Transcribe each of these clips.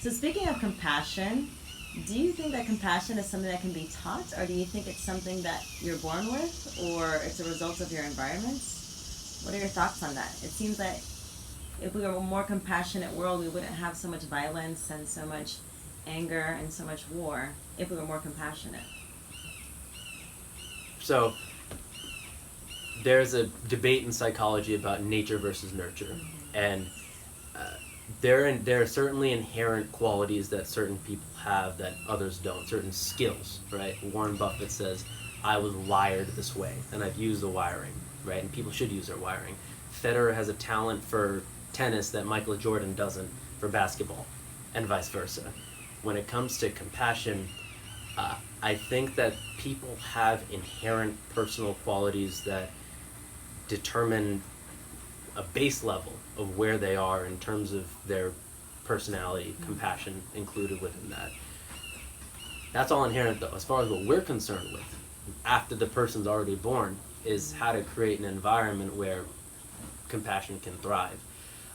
So speaking of compassion, do you think that compassion is something that can be taught, or do you think it's something that you're born with, or it's a result of your environment? What are your thoughts on that? It seems that if we were a more compassionate world, we wouldn't have so much violence and so much anger and so much war if we were more compassionate. So there's a debate in psychology about nature versus nurture, and there are certainly inherent qualities that certain people have that others don't, certain skills, right? Warren Buffett says, I was wired this way, and I've used the wiring, right? And people should use their wiring. Federer has a talent for tennis that Michael Jordan doesn't for basketball, and vice versa. When it comes to compassion, I think that people have inherent personal qualities that determine a base level of where they are in terms of their personality, compassion included within that. That's all inherent though. As far as what we're concerned with, after the person's already born, is how to create an environment where compassion can thrive.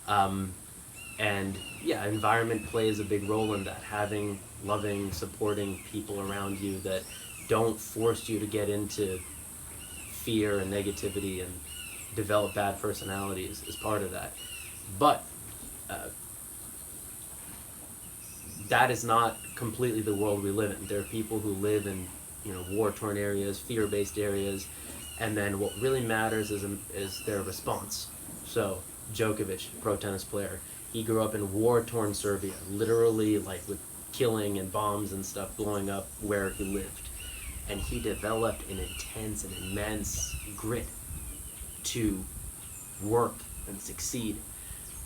And yeah, environment plays a big role in that. Having loving, supporting people around you that don't force you to get into fear and negativity and develop bad personalities is part of that. But that is not completely the world we live in. There are people who live in, war-torn areas, fear-based areas, and then what really matters is their response. So Djokovic, pro tennis player, he grew up in war-torn Serbia, literally like with killing and bombs and stuff blowing up where he lived. And he developed an intense and immense grit to work and succeed.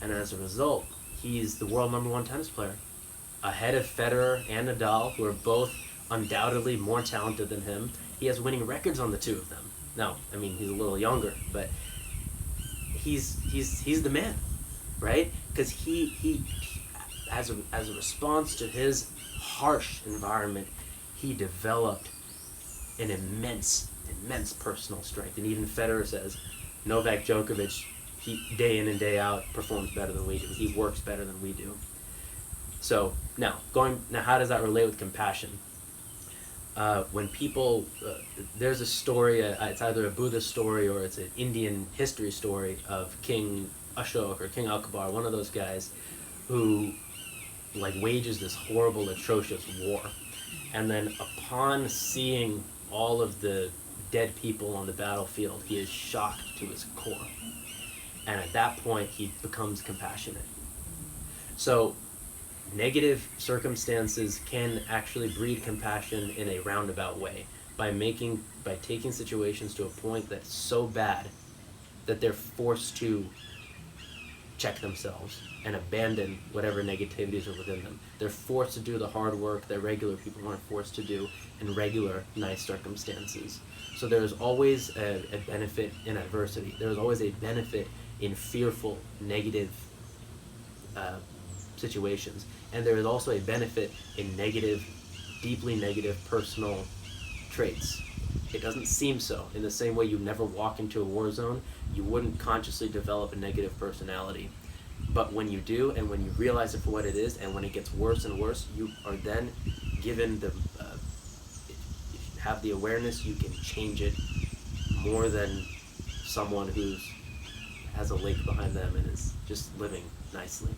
And as a result, he's the world #1 tennis player, ahead of Federer and Nadal, who are both undoubtedly more talented than him. He has winning records on the two of them. Now, I mean, he's a little younger, but he's the man, right? Because he as a response to his harsh environment, he developed an immense personal strength. And even Federer says, Novak Djokovic, he day in and day out performs better than we do. He works better than we do. So now how does that relate with compassion? When people, there's a story, it's either a Buddhist story or it's an Indian history story of King Ashok or King Akbar, one of those guys, who wages this horrible, atrocious war. And then upon seeing all of the dead people on the battlefield, he is shocked to his core. And at that point, he becomes compassionate. So negative circumstances can actually breed compassion in a roundabout way by taking situations to a point that's so bad that they're forced to check themselves and abandon whatever negativities are within them. They're forced to do the hard work that regular people aren't forced to do in regular, nice circumstances. So there's always a benefit in adversity. There's always a benefit in fearful, negative situations. And there is also a benefit in deeply negative personal traits. It doesn't seem so. In the same way you never walk into a war zone, you wouldn't consciously develop a negative personality. But when you do, and when you realize it for what it is, and when it gets worse and worse, you are then given if you have the awareness, you can change it more than someone who has a lake behind them and is just living nicely.